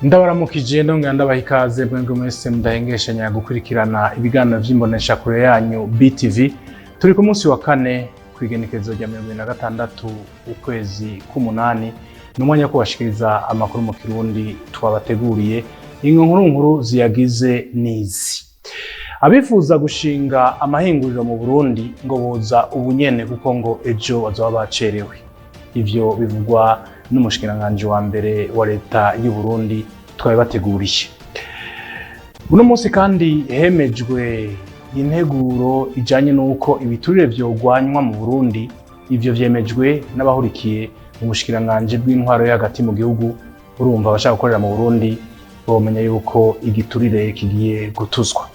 Ndabaramukije ndongera ndabaha ikaze mwebwe mwese mudahengeshanya gukurikirana ibiganiro vy'imbonesha kure yanyu BTV. Turi ku munsi wa kane kw'igenekerezo rya 26 ukwezi k'umunani, n'umwanya wo kubashikiriza amakuru mu Kirundi twabateguriye. Inkuru ziyagize nizi: abifuza gushinga amahinguriro mu Burundi ngo boza ubunyene kuko ngo ejo bazoba bacerewe. Ivyo bivugwa n'umushikiranganji wa mbere wa leta y'u Burundi twabibateguriye. Uno munsi kandi hemejwe integuro ijanye n'uko ibiturire vyogwanywa mu Burundi. Ivyo vyemejwe n'abahurikiye mu mushikiranganji bw'intwaro yo hagati mu gihugu. Urumva abashaka gukorera mu Burundi bomenya yuko igiturire kigiye gutuzwa.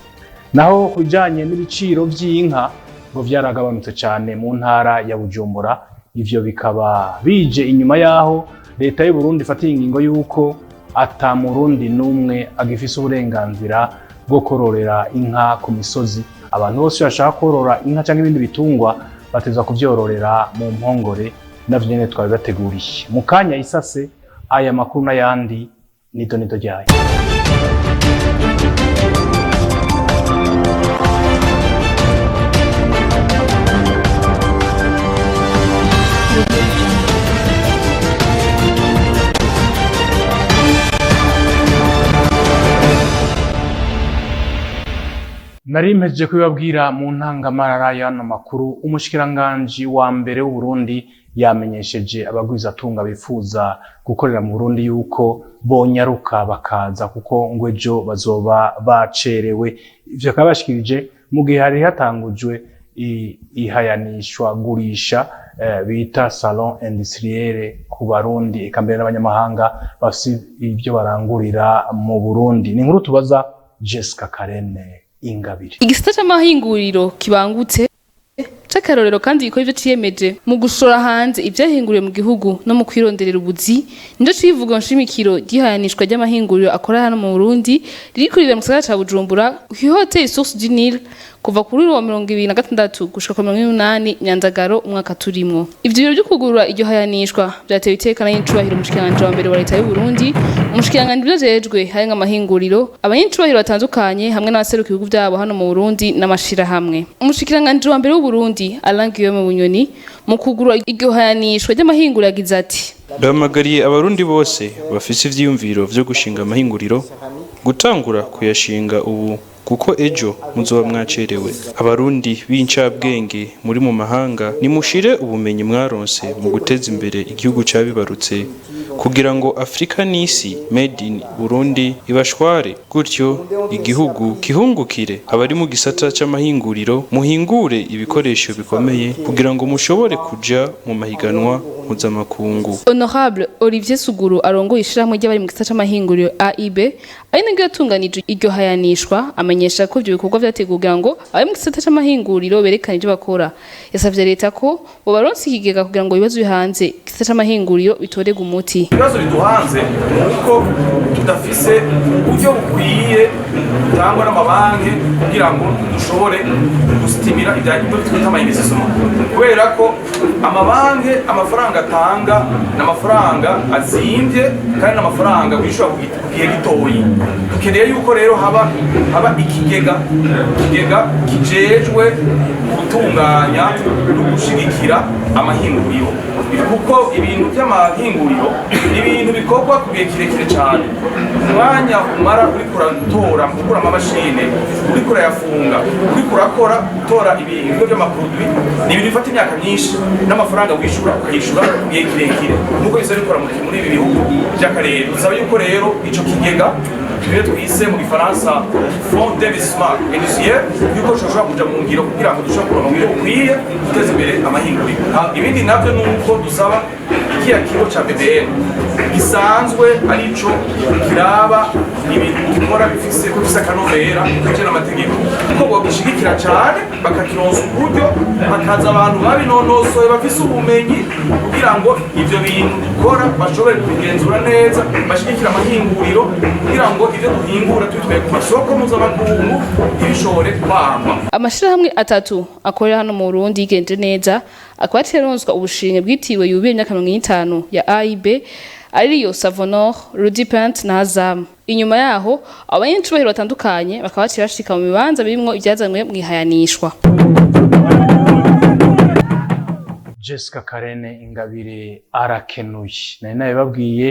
Naho kujanye n'ibiciro vy'inka ngo vyaragabanutse cyane mu ntara ya Bujumbura. Ivyo bikaba bije inyuma yaho leta y'u Burundi ifatiye ingingo yuko ata Murundi numwe agifise uburenganzira bwo kororera inka ku misozi. Abantu bose bashaka korora inka cyangwa ibindi bitungwa bateza kuvyororera mu mpongore. Navyo nyene twabibateguriye. Mu kanya isase aya makuru n'ayandi nido ryayo. Nari mpejeje kubibabwira mu ntangamarara y'ano makuru. Umushikiranganji wa mbere w'u Burundi yamenyesheje abagwizatunga bifuza gukorera mu Burundi yuko bonyaruka bakaza kuko ngo ejo bazoba bacerewe. Ivyo kabashikirije mu gihe hari hatangujwe ihayanishwa gurisha bita salon industriel ku Barundi eka mbere n'abanyamahanga bafise ivyo barangurira mu Burundi. Ni inkuru tubaza Jessica Karene Ingabire. Igisata c'amahinguriro kibangutse c'akarorero kandi gikora ivyo ciyemeje mu gushora hanze ivyahinguriwe mu gihugu no mu kwironderera ubuzi. Nico civuga nshimikiro gihayanishwa ry'amahinguriro akora hano mu Burundi ririkurira mu gisagara ca Bujumbura ku Hotel Source du Nil kuva kuri wa 2026 gushika ku 2028 Nyandagaro umwaka turimwo. Ivyo biro byo kugurura iryo hayanishwa vyatewe itekana n'incubahiro umushikiranganje wa mbere wa leta y'u Burundi. Umushikiranganje byajejwe hari nk'amahinguriro, abanyincubahiro batandukanye hamwe n'abaseruka ibihugu byabo hano mu Burundi n'amashira hamwe. Umushikiranganje wa mbere w'u Burundi Alain Guillaume Bunyoni mu kugurura iryo hayanishwa ry'amahinguriro yagize ati: Ndamagariye abarundi bose bafise ivyiyumviro vyo gushinga amahinguriro gutangura kuyashinga ubu kuko ejo muzoba mwacerewe. Abarundi b'incabwenge muri mu mahanga nimushire ubumenyi mwaronse mu guteza imbere igihugu cabibarutse kugira ngo Afrika n'isi made in Burundi ibashware, gutyo igihugu kihungukire. Abari mu gisata c'amahinguriro muhingure ibikoresho bikomeye kugira ngo mushobore kuja mu mahiganwa mpuzamakungu. Honorable Olivier Suguru arongoye ishirahamwe ry'abari mu gisata c'amahinguriro AIB ari nabwo yatunganije iryo hayanishwa, amenyesha ko ivyo bikorwa vyateguwe ngo abari mu gisata c'amahinguriro berekane ivyo bakora. Yasavye leta ko bo baronse ikigega kugira ngo ibibazo bihanze igisata c'amahinguriro bitorega umuti. Ibibazo biduhanze nuko tudafise uburyo bukwiye butangwa n'amabanki kugira ngo dushobore gusitimira ibyo twita ama-investissement, kubera ko amabanki amafaranga atanga n'amafaranga azimvye kandi n'amafaranga wishura ku gihe gitoyi. Dukeneye yuko rero haba ikigega kijejwe gutunganya no gushigikira amahinguriro, kuko ibintu by'amahinguriro ibintu bikorwa ku gihe kirekire cyane. Umwanya umara uri kuratora gukura amamashine, uri kurayafunga, uri kurakora gutora ibintu by'amaproduit, ni ibintu bifata imyaka myinshi n'amafaranga wishura ukayishura ku gihe kirekire nuko bisa bikora muri ibi bihugu by'akarere. Dusaba yuko rero ico kigega tubire twise mu Gifaransa Fond d'investissement industriel yuko coshobora kuja mu ngiro kugira ngo dushobore kuronka uburyo bukwiye guteza imbere amahinguriro. Ibindi navyo nuko dusaba ikiya kigo ca BBN gisanzwe arico kiraba ibintu gikora bifise akanovera kuje n'amategeko, kuko bogishigikira cyane bakakironsa uburyo bakaza abantu babinonosoye bafise ubumenyi kugira ngo ivyo bintu dukora bashobore kubigenzura neza, bashigikira amahinguriro kugira ngo ivyo duhingura tubitwaye ku masoko mpuzamakungu ntibishobore kwangwa. Amashirahamwe atatu akorera hano mu Burundi yigenje neza akaba ateronswa ubushimwe bwitiriwe yubile imyaka 50 ya AIB ariyo Savonor, Rudy Pent na Azam. Inyuma yaho abanyacubahiro batandukanye bakaba bashika mu bibanza birimwo ibyazanywe mu ihayanishwa. Jessica Karene Ingabire arakenuye nari nabibabwiye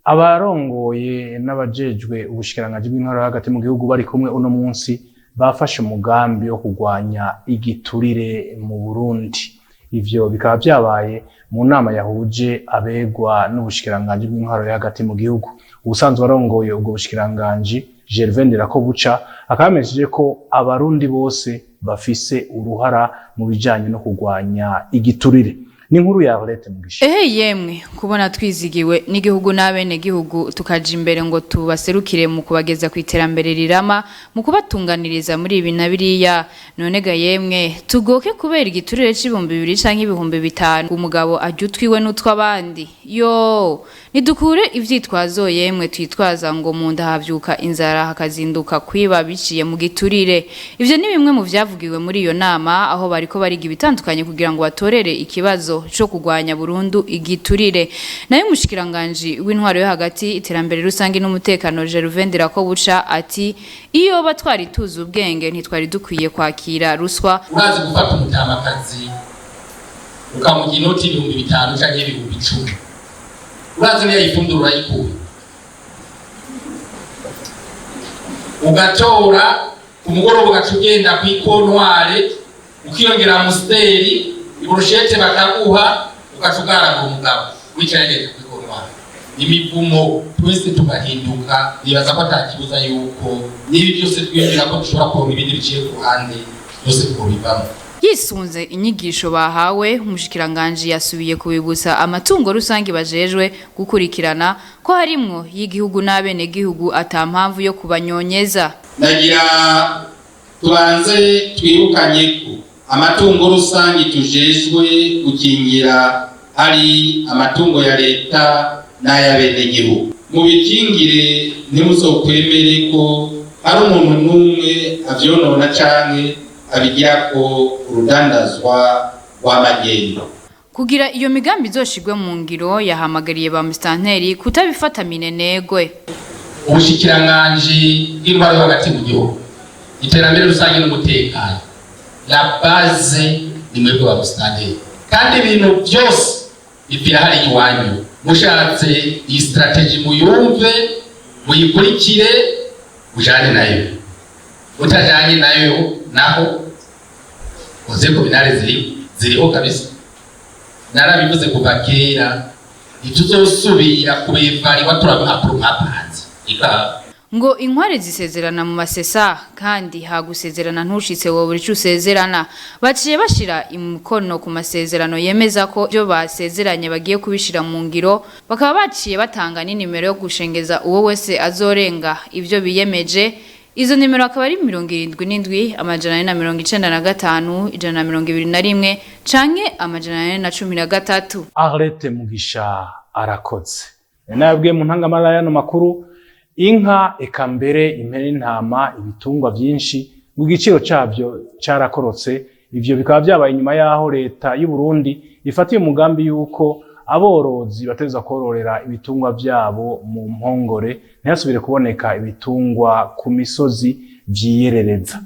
abarongoye n'abajejwe ubushikiranganji bw'intwaro hagati mu gihugu bari kumwe uno munsi bafashe umugambi wo kurwanya igiturire mu Burundi. Ivyo bikaba byabaye mu nama yahuje abegwa n'ubushikiranganji bw'intwaro hagati mu gihugu. Ubusanzwe arongoye ubwo bushikiranganji Gervais Ndirakobuca akamesheje ko abarundi bose bafise uruhara mu bijanye no kurwanya igiturire. Ni nkuru ya Arlette Mugisha. Yemwe kubona twizigiwe n'igihugu n'abene gihugu tukaja imbere ngo tubaserukire mu kubageza ku iterambere rirama mu kubatunganiriza muri ibi na biriya. None ga yemwe tugoke kubera igiturire c'ibihumbi 2 canke ibihumbi 5 umugabo ajutwiwe n'utwabandi. Yo nidukure ivyitwazo yemwe twitwaza ngo mu nda havyuka inzara hakazinduka kwiba biciye mu giturire. Ivyo ni bimwe mu vyavugiwe muri iyo nama aho bariko bariga ibitandukanye kugira ngo batorere ikibazo cyo kugwanya burundu igiturire. Nayo mushikiranganje w'intwaro yo hagati iterambere rusangi n'umutekano Gervais Ndirakobuca ati iyo batwari tuzi ubwenge ntitwari dukwiye kwakira ruswa. Urazi gufata umutamakazi ukamugira inoti 5,000 canke 10,000. Urazi niyo yifundura yikuye. Ugatora kumugoroba ugacugenda kwikontware ukiyongera musteri iburushete bakaguha ukacugara ku mugabo wicaye kwikontware. Imivumo twese tugahinduka nibaza ko atakibuza yuko nibi byose twinjira ko dushobora kuronka ibindi biciye ku ruhande byose twobivamo. Yisunze inyigisho bahawe umushikiranganje yasubiye kubibutsa amatungo rusangi bajejwe gukurikirana ko harimwo y'igihugu n'abene gihugu atampamvu yo kubanyonyeza. Nagira tubanze twirukanye ko amatungo rusangi tujejwe gukingira ari amatungo ya leta n'ayabene gihugu. Mu bikingire ntimuzokwemere ko ari umuntu n'umwe avyonona canke abigira ko urudandazwa rw'amagendo. Kugira iyo migambi izoshigwe mu ngiro yahamagariye ba mustanteri kutabifata minenegwe. Ubushikiranganje bw'intwaro hagati mu gihugu iterambere rusange n'umutekano la base ni mwebwe ba mustanteri kandi ibintu byose bipira hari iwanyu. Mushatse iyi strategy muyumve muyikurikire ujane nayo, utajanye nayo naho uzeko binare ziriho kabisa. Narabivuze kuva kera ituzosubira kubivali watu apanze ngo inkware zisezerana mu masesa kandi hagusezerana ntushitse wowe buri cusezerana. Baciye bashira imukono ku masezerano yemeza ko byo basezeranye bagiye kubishira mu ngiro. Bakaba baciye batanga n'inimero yo gushengeza uwo wese azorenga ivyo biyemeje. Izo nimero akaba ari 77 amajana 495 121 canke amajana 413. Arlette Mugisha arakoze. Nabwiye mu ntangamara y'ano makuru inka eka mbere impene n'intama ibitungwa byinshi mu giciro cyabyo cyarakorotse. Ivyo bikaba byabaye inyuma yaho leta y'u Burundi ifatiye umugambi yuko aborozi bateza kororera ibitungwa byabo mu mpongore ntiyasubire kuboneka ibitungwa ku misozi vyiyerereza.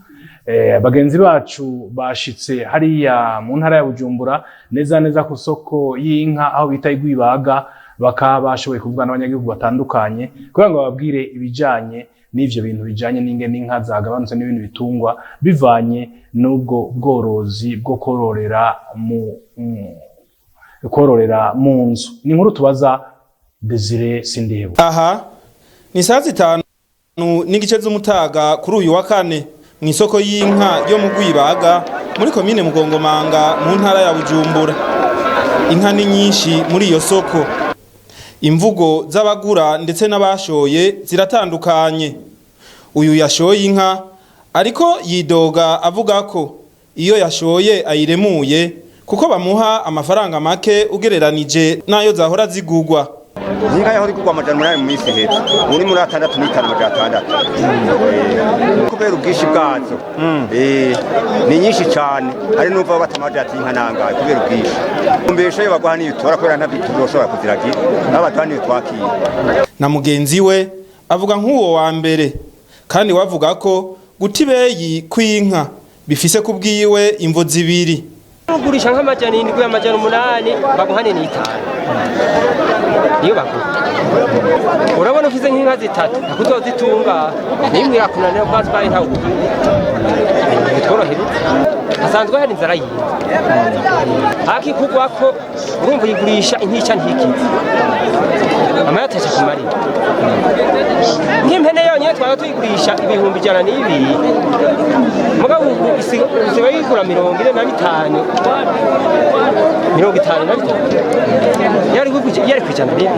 Bagenzi bacu bashitse hariya mu ntara ya Bujumbura neza ku soko y'inka aho bita Igwibaga, bakaba bashoboye kuvugana n'abanyagihugu batandukanye kugira ngo bababwire ibijanye n'ivyo bintu bijanye n'ingene inka zagabanutse n'ibindi bitungwa bivanye n'ubwo bworozi bwo kororera mu nzu. Ni inkuru tubaza Desire Sindihebo. Aha ni saa 5 n'igice z'umutaga kuri uyu wa kane mu isoko y'inka yo mu Gwibaga muri komine Mugongomanga mu ntara ya Bujumbura. Inka ni nyinshi muri iyo soko. Imvugo z'abagura ndetse n'abashoye ziratandukanye. Uyu yashoye inka ariko yidoga avuga ko iyo yashoye ayiremuye kuko bamuha amafaranga make ugereranije nayo zahora zigugwa. Ninga yaho rigurwa amajana 8 mu minsi hetse. Uri muri 6 amajana 6. Kubera ubwishi bwazo. Ni nyinshi cyane. Hari numva batamaje ati inka nangaye kubera ubwishi. Umbesha yo bagwa haniyo tora kwera ntabituroshobora kuziragira. N'abatwaniye twakira. Na mugenzi we avuga nk'uwo wa mbere kandi wavuga ko guta ibeyi kw'inka bifise kubwiwe imvo zibiri. Ugurisha nk'amajana 7 amajana 8 baguhane ni 5 niyo bakuru urabona ufise nk'inka zitatu nakuzozitunga nimwe irakunanira kwazi bari ntawo bitorohera hasanzwe hari inzara yindi akikugwa ko urumva yigurisha intica ntikizi amayatacha kumari nk'impene yonyine twaba tuyigurisha ibihumbi 102 mugabo isiba yigura 45 yari kwijana bibi.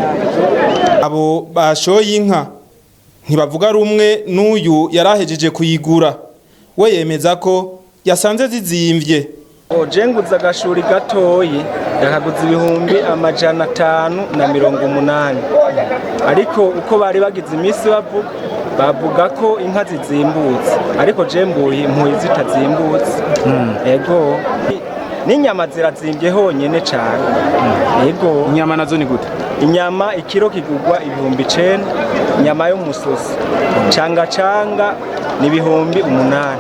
Abo bashoye inka ntibavuga rumwe n'uyu yarahejeje kuyigura we yemeza ko yasanze zizimvye. Jenguza agashuri gatoyi yakaguza ibihumbi 580 ariko uko bari bagize imisi bavuga ko inka zizimbutse ariko jembuye impuyi zitazimbutse ego n'inyama zirazimbye honyene cyane ego inyama nazo ni gute? Inyama ikiro kigugwa ibihumbi 9 inyama yo musosi canga ni ibihumbi 8.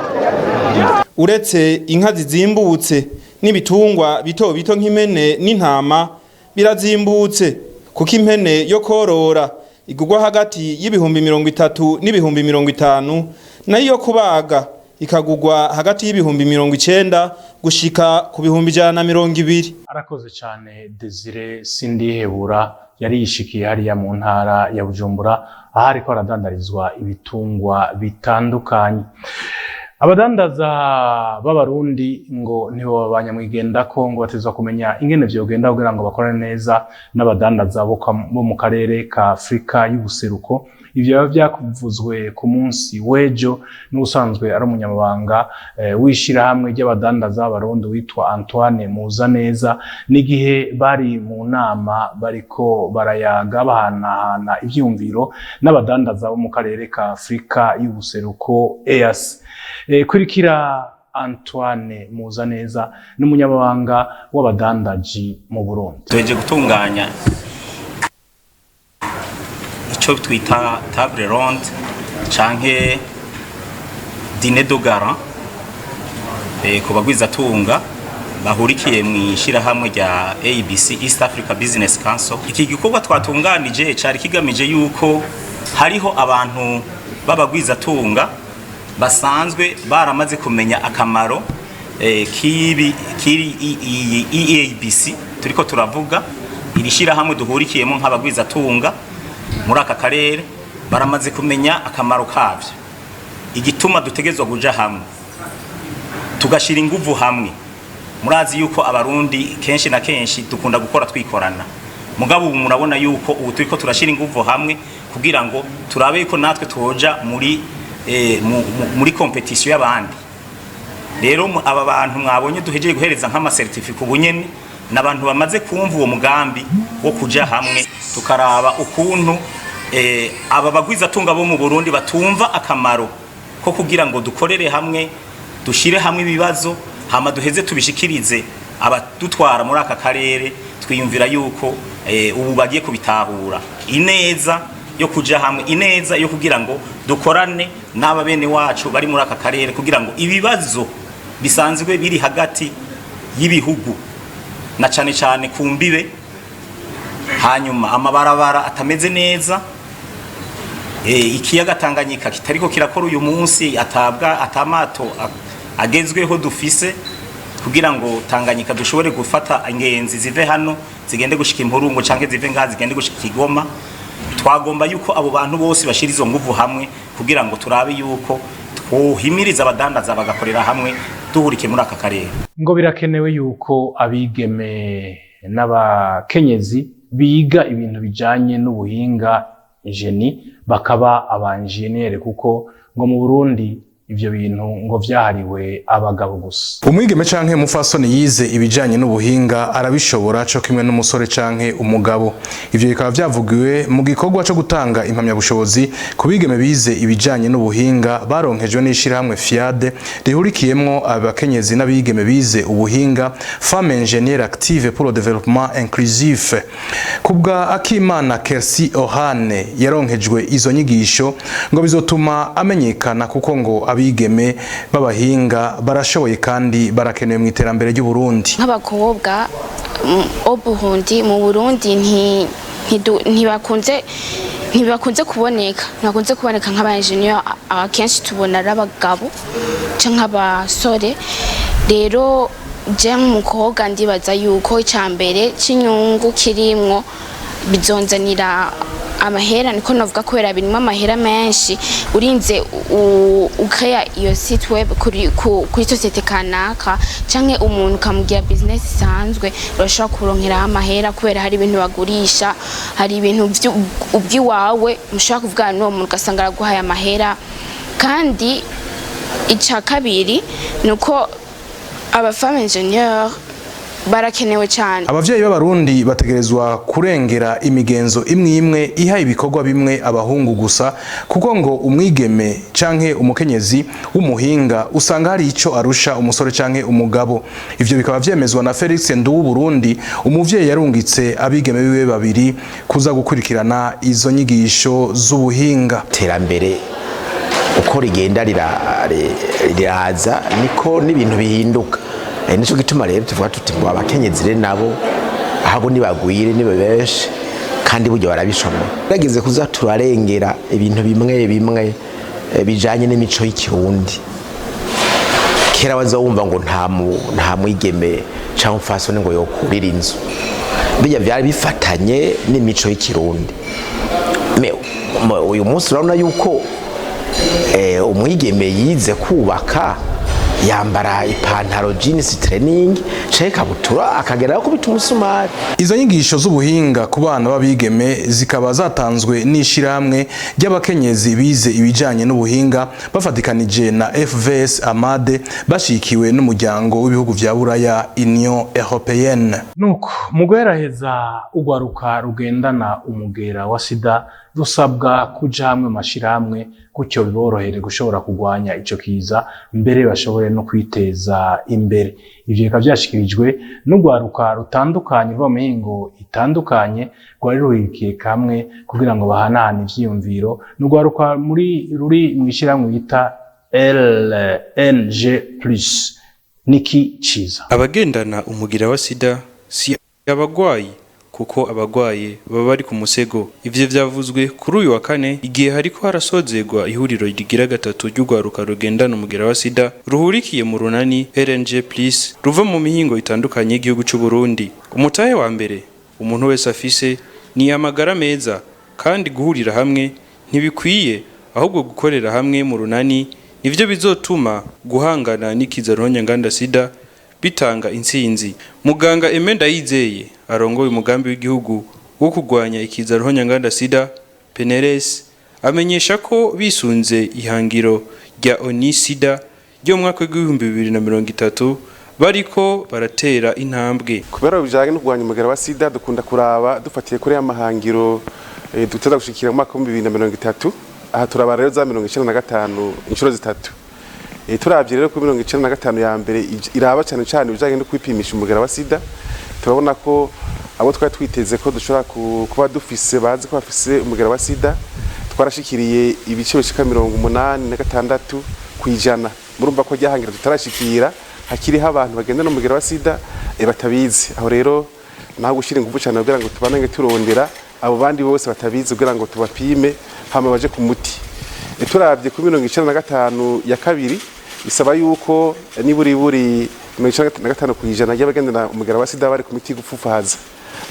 Uretse inka zizimbutse n'ibitungwa bito bito nk'impene n'intama birazimbutse kuko impene yo korora igugwa hagati y'ibihumbi 30 n'ibihumbi 50 nayo yo kubaga ikagugwa hagati y'ibihumbi 90 gushika ku bihumbi 120. Arakoze cyane Desire Sindihebura yari yishikiye hariya mu ntara ya Bujumbura ahari ko aradandarizwa ibitungwa bitandukanye. Abadandaza b'abarundi ngo nibo babanyamwigenda ko ngo batezwa kumenya ingene vyogenda kugira ngo bakorane neza n'abadandaza bo mu karere ka Afrika y'ubuseruko. Ivyo biba vyakuvuzwe ku munsi w'ejo n'usanzwe ari umunyamabanga w'ishirahamwe ry'abadandaza b'abarundi witwa Antoine Muzaneza n'igihe bari mu nama bariko barayaga bahanahana ivyumviro n'abadandaza bo mu karere ka Afrika y'ubuseruko EAC. Kurikira Antoine Muzaneza n'umunyamabanga w'abadandaji mu Burundi. Tuheje gutunganya ico twita table ronde canke dîner de garant ku bagwiza tunga bahurikiye mu ishirahamwe rya ABC East Africa Business Council. Iki gikorwa twatunganije cari kigamije yuko hariho abantu babagwiza tunga basanzwe baramaze kumenya akamaro kiri EABC turiko turavuga irishira hamwe duhurikiyemo nk'abagwiza tunga muri aka karere baramaze kumenya akamaro kavyo igituma dutegezwa kuja hamwe tugashira inguvu hamwe. Murazi yuko abarundi kenshi na kenshi dukunda gukora twikorana mugabo ubu murabona yuko ubu turiko turashira inguvu hamwe kugira ngo turabe yuko natwe tuhoja muri competition y'abandi. Rero aba bantu mwabonye duhejeje guhereza nk'ama certificate ubunyene n'abantu bamaze kumva uwo mugambi wo kuja hamwe tukaraba ukuntu aba bagwiza tunga bo mu Burundi batumva akamaro ko kugira ngo dukorere hamwe dushire hamwe ibibazo hama duheze tubishikirize abadutwara muri aka karere. Twiyumvira yuko ubu bagiye kubitahura ineza yo kuja hamwe ineza yo kugira ngo dukorane n'aba bene wacu bari muri aka karere kugira ngo ibibazo bisanzwe biri hagati y'ibihugu na cane cane kumbibe hanyuma amabarabara atameze neza ikiyaga Tanganyika kitariko kirakora uyu munsi atamato agezweho dufise kugira ngo Tanganyika dushobore gufata ingenzi zive hano zigende gushika Impurungu canke zive ngazi zigende gushika Kigoma. Twagomba yuko abo bantu bose bashira izo nguvu hamwe kugira ngo turabe yuko twohimiriza abadandaza bagakorera hamwe duhurike muri aka karere. Ngo birakenewe yuko abigeme n'abakenyezi biga ibintu bijanye n'ubuhinga jeni bakaba abanjeniyere kuko ngo mu Burundi ivyo bintu ngo vyahariwe abagabo gusa. Umwigeme canke mufasoni yize ibijanye n'ubuhinga arabishobora co kimwe n'umusore canke umugabo. Ivyo bikaba vyavugiwe mu gikorwa co gutanga impamya bushobozi ku bigeme bize ibijanye n'ubuhinga baronkejwe n'ishirahamwe FIAD rihurikiyemwo abakenyezi n'abigeme bize ubuhinga Femme Ingénieure Active pour le Développement Inclusif. Kubwa Akimana Kersi Ohane yaronkejwe izo nyigisho ngo bizotuma amenyekana kuko ngo abigeme b'abahinga barashoboye kandi barakenewe mu iterambere ry'u Burundi. Nk'abakobwa obuhundi mu Burundi ntibakunze kuboneka nk'aba engineer akenshi tubona ari abagabo canke abasore. Rero je nk'umukobwa ndibaza yuko icambere c'inyungu kirimwo bizonzanira amahera, niko navuga kubera birimo amahera menshi. Urinze ukaya iyo site web kuri societe kanaka canke umuntu kamugira business isanzwe urashobora kuronkera amahera kubera hari ibintu bagurisha, hari ibintu ubyiwawe mushaka kuvugana n'uwo muntu ugasanga araguhaye amahera. Kandi ica kabiri nuko aba femme ingénieure barakenewe cyane. Abavyeyi b'abarundi bategerezwa kurengera imigenzo imwe iha ibikorwa bimwe abahungu gusa, kuko ngo umwigeme canke umukenyezi w'umuhinga usanga hari ico arusha umusore canke umugabo. Ivyo bikaba vyemezwa na Felix Nduwu Burundi, umuvyeyi yarungitse abigeme biwe babiri kuza gukurikirana izo nyigisho z'ubuhinga. Terambere uko rigenda riraza niko n'ibintu bihinduka. Nico gituma rero tuvuga tuti ngo abakenyezi rero nabo ahabo nibagwire nibe benshi kandi buryo barabishoma. Bageze kuza turarengera ibintu bimwe bijanye n'imico y'ikirundi. Kera wazawumva ngo nta mwigeme cyangwa umfasoni ngo yokurira inzu. Bijya byari bifatanye n'imico y'ikirundi. Uyu munsi urabona yuko umwigeme yize kubaka yambara ipantaro jeans training cheka butura akagera ko bitumusumari. Izo nyigisho z'ubuhinga ku bana babigeme zikaba zatanzwe n'ishiramwe ry'abakenyezi bize ibijanye n'ubuhinga bafatikanije na FVS Amade bashikiwe n'umuryango w'ibihugu vya Buraya Union Européenne. Nuko mugweraheza ugwaruka rugendana umugera wa sida rusabwa kuja hamwe mashiramwe kucyo biborohere gushobora kugwanya ico kiza mbere bashobore no kwiteza imbere. Ivyo bikaba vyashikirijwe n'ugwaruka rutandukanye rwa mihingo itandukanye rwari ruhikiye kamwe kugira ngo bahanahane ivyiyumviro. N'ugwaruka ruri mw'ishiramwe yita LNG+ niki ciza. Abagendana umugira wa sida si abagwayi kuko abagwaye baba bari ku musego. Ivyo vyavuzwe kuri uyu wa kane igihe hariko harasozegwa ihuriro rigira gatatu ry'ugwaruka rugendana umugira wa sida ruhurikiye mu runani LNG+ ruva mu mihingo itandukanye y'igihugu cy'u Burundi. Umutahe wa mbere umuntu wese afise ni amagara meza, kandi guhurira hamwe ntibikwiye ahubwo gukorera hamwe mu runani nivyo bizotuma guhangana n'ikizaronya nganda sida bitanga intsinzi. Muganga Emenda Yizeye arongoye umugambi w'igihugu wo kugwanya ikizaronya nganda sida PNRS amenyesha ko bisunze ihangiro rya ONU-SIDA ryo mu mwaka w'ibihumbi 2030 bariko baratera intambwe. Kubera bijanye no kugwanya umugera wa sida dukunda kuraba dufatiye kuri amahangiro duteza gushikira mu mwaka wa 2030. Aha turaba rero za 95 inshuro zitatu. Turavye rero ku 95 ya mbere iraba cyane cyane bijanye no kwipimisha umugera wa sida. Turabona ko abo twari twiteze ko dushobora kuba dufise bazi ko bafise umugera wa sida twarashikiriye ibice bishika 86 kwijana. Murumva ko ryahangira tutarashikira hakiriho abantu bagenda no mugera wa sida batabizi. Aho rero naho gushira ingufu cyane kugira ngo tubanenge turondera abo bandi bose batabizi kugira ngo tubapime hama baje ku muti. Turavye ku 95 ya kabiri isaba yuko niburi 95 kwijana y'abagendana umugera wa sida bari ku miti gupfufaza.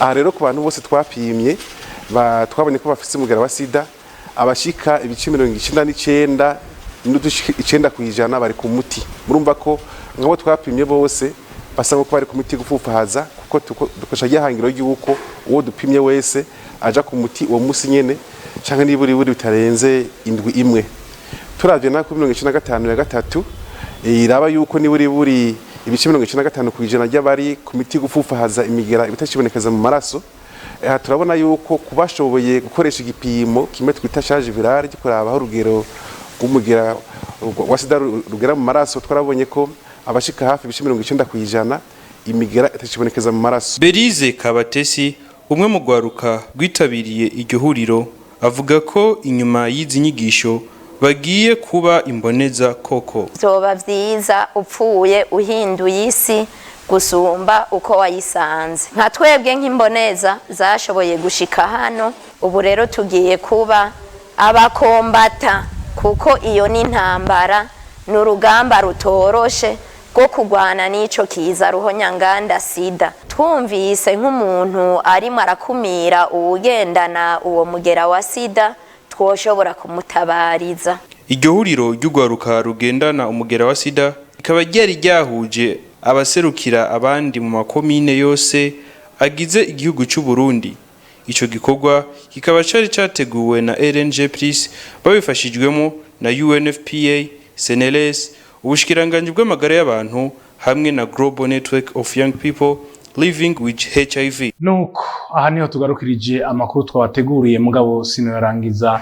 Aha rero ku bantu bose twapimye twabonye ko bafite umugera wa sida abashika ibice 99 9 kwijana bari ku muti. Murumva ko nk'abo twapimye bose basanga ko bari ku miti gupfufaza, kuko dukosha yahangiro y'uko uwo dupimye wese aja ku muti uwo musi nyene canke niburi bitarenze indwi imwe. turavye na ku 95 ya gatatu iraba yuko ni buri ibice 95 kwijana ry'abari ku miti gufufahaza imigera ibitashibonekeza mu maraso. Turabona yuko kubashoboye gukoresha igipimo kimwe twita charge virale gikuraba urugero rw'umugera wa sida rugera mu maraso, twarabonye ko abashika hafi ibice 90 kwijana imigera itashibonekeza mu maraso. Berize Kabatesi umwe mu gwaruka rwitabiriye iryo huriro avuga ko inyuma y'izi nyigisho bagiye kuba imboneza koko. Zoba vyiza upfuye uhinduye isi gusumba uko wayisanze. Nka twebwe nk'imboneza zashoboye gushika hano, ubu rero tugiye kuba abakombata, kuko iyo ni intambara n'urugamba rutoroshe rwo kugwana n'ico kiza ruhonyanganda sida. Twumvise nk'umuntu arimo arakumira uwugendana uwo mugera wa sida, twoshobora kumutabariza. Iryo huriro ry'ugwaruka rugendana umugera wa sida ikaba ryari ryahuje abaserukira abandi mu makomine yose agize igihugu cy'u Burundi. Ico gikorwa kikaba cari categuwe na RNG Plus babifashijwemo na UNFPA, SNLS, ubushikiranganje bw'amagara y'abantu hamwe na Global Network of Young People Living with HIV. Nuko aha niho tugarukirije amakuru twabateguriye, mugabo sinoyarangiza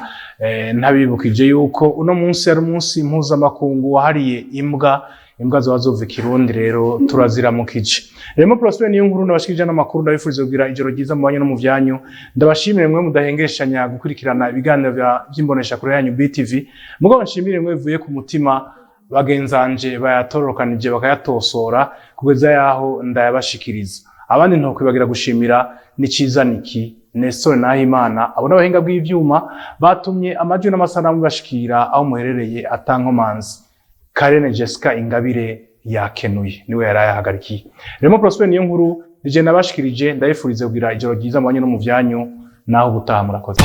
ntabibukije yuko uno munsi ari umunsi mpuzamakungu wahariye imbwa zova Kirundi, rero turaziramukije. Remo Prosper niyo nkuru nabashikije n'amakuru, ndabifuriza kugira ijoro ryiza mu banyu no mu byanyu. Ndabashimire mwe mudahengeshanya gukurikirana ibiganiro by'imbonesha kure yanyu BTV, mugabo nshimire mwe bivuye ku mutima bagenzanje bayatorokanije bakayatosora kugeza yaho ndayabashikiriza. Abandi ntokwibagira gushimira niciza niki Nestor Nahimana abona abahinga bw'ivyuma batumye amajwi n'amasanamu bashikira aho muherereye atankomanzi. Karene Jessica Ingabire yakenuye niwe yarayahagarikiye. Remo Prosper niyo nkuru nije nabashikirije, ndayifurize kugira ijoro ryiza mu banyu no mu byanyu, naho gutaha murakoze.